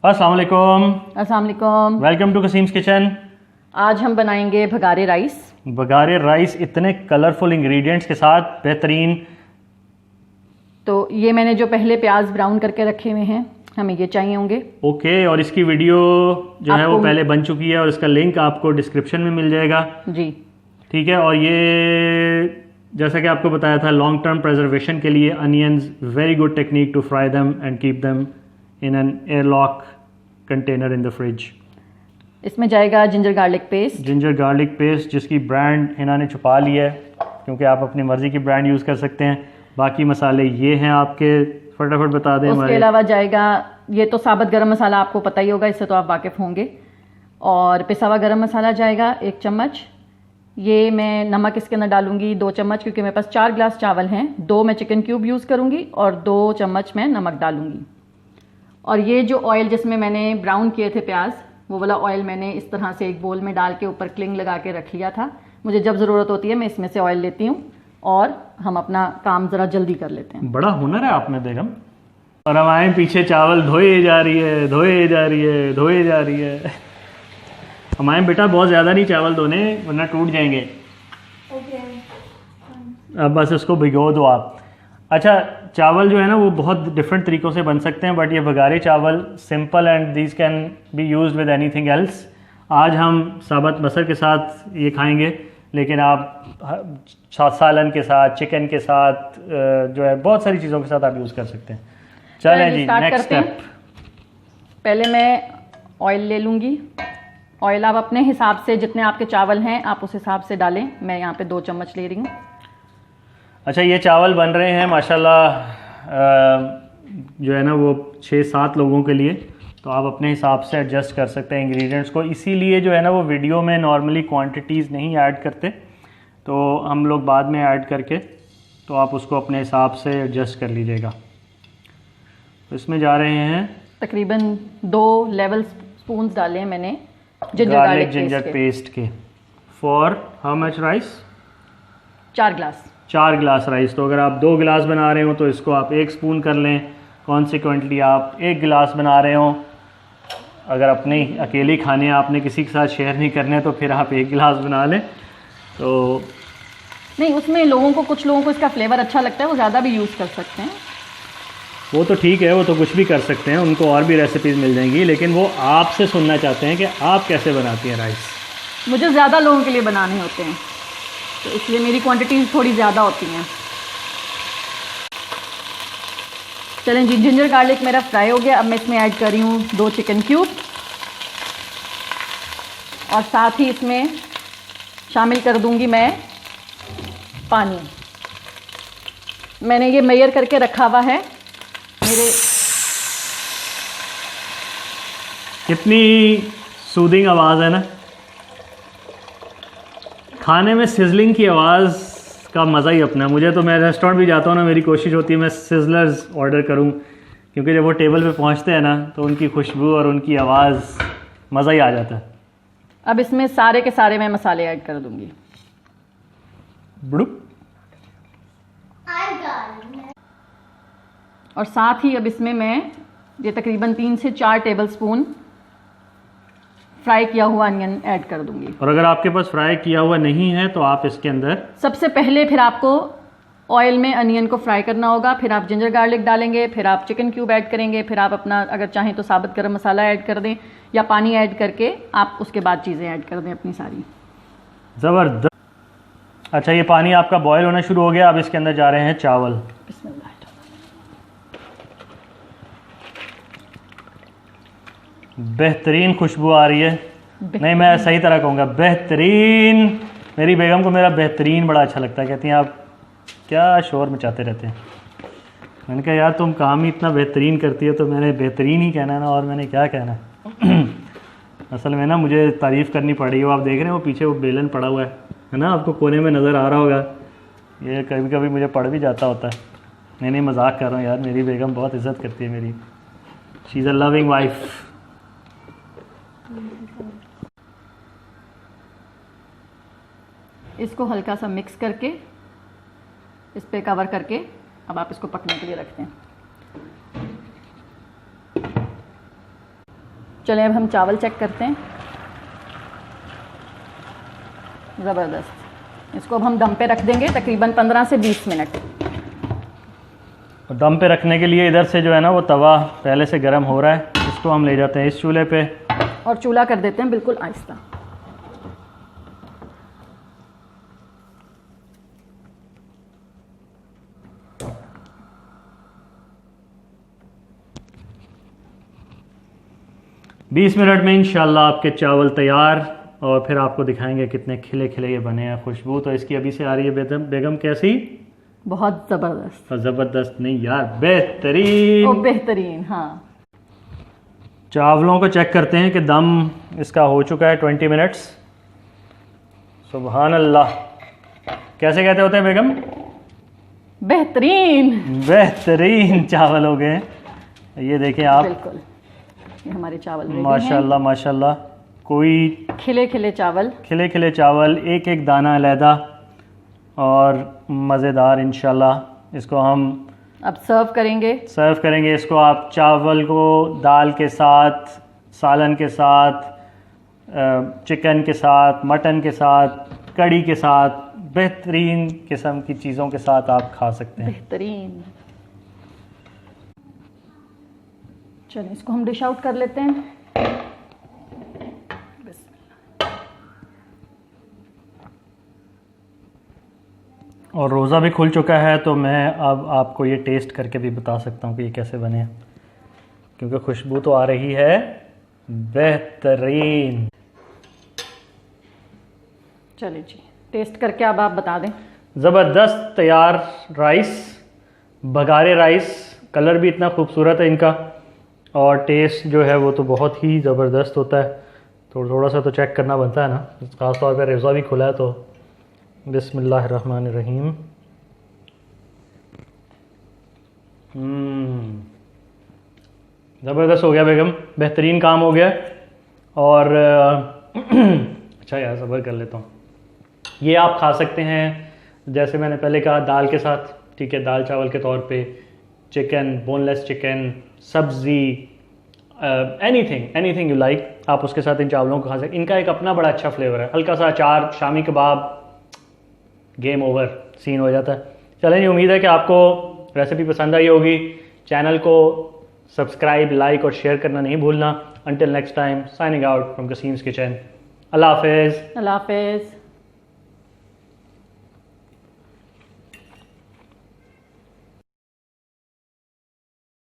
अस्सलाम वालेकुम। अस्सलाम वालेकुम। Welcome to Qasim's kitchen. आज हम बनाएंगे भगारे राइस। बघारे राइस इतने कलरफुल इंग्रेडिएंट्स के साथ बेहतरीन। तो ये मैंने जो पहले प्याज ब्राउन करके रखे हुए हैं, हमें ये चाहिए होंगे। ओके, और इसकी वीडियो जो है वो पहले बन चुकी है और इसका लिंक आपको डिस्क्रिप्शन में मिल जाएगा जी ठीक है। और ये जैसा कि आपको बताया था, लॉन्ग टर्म प्रिजर्वेशन के लिए onions very good technique to fry them and keep them in an airlock container in the fridge. इसमें जाएगा ginger garlic paste. Ginger garlic paste जिसकी ब्रांड इन्होंने छुपा लिया है, क्योंकि आप अपनी मर्ज़ी की ब्रांड यूज़ कर सकते हैं। बाकी मसाले ये हैं आपके, फटाफट बता दें। उसके अलावा जाएगा, ये तो साबुत गरम मसाला आपको पता ही होगा, इससे तो आप वाकिफ़ होंगे। और पिसा हुआ गरम मसाला जाएगा 1 चम्मच। ये मैं नमक इसके अंदर डालूंगी 2 चम्मच, क्योंकि मेरे पास 4 गिलास चावल हैं। 2 मैं चिकन क्यूब यूज़ करूंगी और 2 चम्मच मैं नमक डालूंगी। और ये जो ऑयल जिसमें मैंने ब्राउन किए थे प्याज, वो वाला ऑयल मैंने इस तरह से एक बोल में डाल के ऊपर क्लिंग लगा के रख लिया था। मुझे जब ज़रूरत होती है मैं इसमें से ऑयल लेती हूँ और हम अपना काम ज़रा जल्दी कर लेते हैं। बड़ा हुनर है आप में बेगम। और हमारे पीछे चावल धोए जा रही है, धोए जा रही है, धोए जा रही है। हमारे बेटा बहुत ज़्यादा नहीं चावल धोने, वरना टूट जाएंगे। अब बस इसको भिगो दो आप। अच्छा, चावल जो है ना वो बहुत डिफरेंट तरीक़ों से बन सकते हैं, बट ये बघारे चावल simple and these can be used with anything else. आज हम साबुत मसर के साथ ये खाएंगे, लेकिन आप सालन के साथ, चिकन के साथ, जो है बहुत सारी चीज़ों के साथ आप यूज़ कर सकते हैं। चलें जी, नेक्स्ट स्टेप। पहले मैं ऑयल ले लूँगी। ऑयल आप अपने हिसाब से, जितने आपके चावल हैं आप उस हिसाब से डालें। मैं यहाँ पे 2 चम्मच ले रही हूँ। अच्छा, ये चावल बन रहे हैं माशाल्लाह जो है ना वो 6-7 लोगों के लिए, तो आप अपने हिसाब से एडजस्ट कर सकते हैं इंग्रेडिएंट्स को। इसीलिए जो है ना वो वीडियो में नॉर्मली क्वांटिटीज़ नहीं ऐड करते, तो हम लोग बाद में ऐड करके, तो आप उसको अपने हिसाब से एडजस्ट कर लीजिएगा। तो इसमें जा रहे हैं तकरीबन 2 लेवल स्पून डाले हैं मैंने गार्लिक जिंजर पेस्ट के। For how much rice? 4 गिलास। 4 गिलास राइस। तो अगर आप 2 गिलास बना रहे हो तो इसको आप 1 स्पून कर लें। कॉन्सिक्वेंटली आप 1 गिलास बना रहे हो, अगर अपने अकेले खाने हैं, आपने किसी के साथ शेयर नहीं करने, तो फिर आप 1 गिलास बना लें। तो नहीं, उसमें कुछ लोगों को इसका फ्लेवर अच्छा लगता है, वो ज़्यादा भी यूज़ कर सकते हैं। वो तो ठीक है, वो तो कुछ भी कर सकते हैं, उनको और भी रेसिपीज़ मिल जाएंगी, लेकिन वो आपसे सुनना चाहते हैं कि आप कैसे बनाती हैं राइस। मुझे ज़्यादा लोगों के लिए बनाने होते हैं, तो इसलिए मेरी क्वांटिटीज़ थोड़ी ज़्यादा होती हैं। चलें जी, जिंजर गार्लिक मेरा फ्राई हो गया। अब मैं इसमें ऐड कर रही हूँ 2 चिकन क्यूब, और साथ ही इसमें शामिल कर दूंगी मैं पानी। मैंने ये मेजर करके रखा हुआ है। मेरे कितनी सूदिंग आवाज़ है ना, खाने में सिजलिंग की आवाज़ का मज़ा ही अपना। मुझे तो, मैं रेस्टोरेंट भी जाता हूँ ना, मेरी कोशिश होती है मैं सिजलर्स ऑर्डर करूँ, क्योंकि जब वो टेबल पे पहुँचते हैं ना तो उनकी खुशबू और उनकी आवाज़, मज़ा ही आ जाता है। अब इसमें सारे के सारे मैं मसाले ऐड कर दूंगी। बुड़ुक। और साथ ही अब इसमें मैं ये तकरीबन 3 से 4 टेबल स्पून फ्राई किया हुआ अनियन ऐड कर दूंगी। और अगर आपके पास फ्राई किया हुआ नहीं है तो आप इसके अंदर सबसे पहले फिर आपको ऑयल में अनियन को फ्राई करना होगा, फिर आप जिंजर गार्लिक डालेंगे, फिर आप चिकन क्यूब ऐड करेंगे, फिर आप अपना अगर चाहें तो साबुत गरम मसाला ऐड कर दें, या पानी ऐड करके आप उसके बाद चीज़ें ऐड कर दें अपनी सारी। ज़बरदस्त। अच्छा, ये पानी आपका बॉयल होना शुरू हो गया। अब इसके अंदर जा रहे हैं चावल। बिस्मिल्लाह। बेहतरीन खुशबू आ रही है। नहीं, मैं सही तरह कहूँगा बेहतरीन। मेरी बेगम को मेरा बेहतरीन बड़ा अच्छा लगता है, कहती हैं आप क्या शोर मचाते रहते हैं। मैंने कहा यार तुम काम ही इतना बेहतरीन करती है, तो मैंने बेहतरीन ही कहना है ना, और मैंने क्या कहना है। असल में ना मुझे तारीफ़ करनी पड़ रही है। आप देख रहे हैं वो पीछे वो बेलन पड़ा हुआ है ना, आपको कोने में नज़र आ रहा होगा। ये कभी कभी मुझे पड़ भी जाता होता है। नहीं, मजाक कर रहा हूँ यार, मेरी बेगम बहुत इज़्ज़त करती है मेरी। She is a loving wife. इसको हल्का सा मिक्स करके इस पे कवर करके अब आप इसको पकने के लिए रखते हैं। चलें अब हम चावल चेक करते हैं। ज़बरदस्त। इसको अब हम दम पे रख देंगे तकरीबन 15 से 20 मिनट। दम पे रखने के लिए इधर से जो है ना वो तवा पहले से गर्म हो रहा है, इसको हम ले जाते हैं इस चूल्हे पे और चूल्हा कर देते हैं बिल्कुल आहिस्ता। बीस मिनट में इंशाल्लाह आपके चावल तैयार, और फिर आपको दिखाएंगे कितने खिले खिले ये बने हैं। खुशबू तो इसकी अभी से आ रही है बेगम कैसी? बहुत ज़बरदस्त। ज़बरदस्त नहीं यार, बेहतरीन। ओ बेहतरीन। हाँ, चावलों को चेक करते हैं कि दम इसका हो चुका है 20 मिनट्स। सुभान अल्लाह। कैसे कहते होते हैं बेगम? बेहतरीन। बेहतरीन चावल हो गए। ये देखें आप, बिल्कुल ये हमारे चावल रेडी हैं। माशाल्लाह माशाल्लाह। कोई खिले खिले चावल, खिले खिले चावल, एक एक दाना अलहदा और मज़ेदार। इंशाल्लाह इसको हम अब सर्व करेंगे। इसको आप चावल को दाल के साथ, सालन के साथ, चिकन के साथ, मटन के साथ, कड़ी के साथ, बेहतरीन किस्म की चीज़ों के साथ आप खा सकते हैं। बेहतरीन। चलिए इसको हम डिश आउट कर लेते हैं। और रोज़ा भी खुल चुका है तो मैं अब आपको ये टेस्ट करके भी बता सकता हूँ कि ये कैसे बने, क्योंकि खुशबू तो आ रही है बेहतरीन। चलिए जी, टेस्ट करके अब आप बता दें। ज़बरदस्त तैयार राइस, बघारे राइस। कलर भी इतना खूबसूरत है इनका, और टेस्ट जो है वो तो बहुत ही ज़बरदस्त होता है। थोड़ा सा तो चेक करना बनता है ना, ख़ास तौर पर रोज़ा भी खुला है तो। बिस्मिल्लाहिर्रहमानिर्रहीम। ज़बरदस्त हो गया बेगम, बेहतरीन काम हो गया। और अच्छा यार, सब्र कर लेता हूँ। ये आप खा सकते हैं जैसे मैंने पहले कहा, दाल के साथ, ठीक है, दाल चावल के तौर पे, चिकन, बोनलेस चिकन, सब्ज़ी, एनीथिंग यू लाइक, आप उसके साथ इन चावलों को खा सकते। इनका एक अपना बड़ा अच्छा फ्लेवर है, हल्का सा अचार, shami kebab, game over scene हो जाता है। चलें, उम्मीद है कि आपको रेसिपी पसंद आई होगी। चैनल को सब्सक्राइब, लाइक और शेयर करना नहीं भूलना। Until next time, signing out from Qasim's kitchen. अल्लाह हाफिज़। अल्लाह हाफिज़।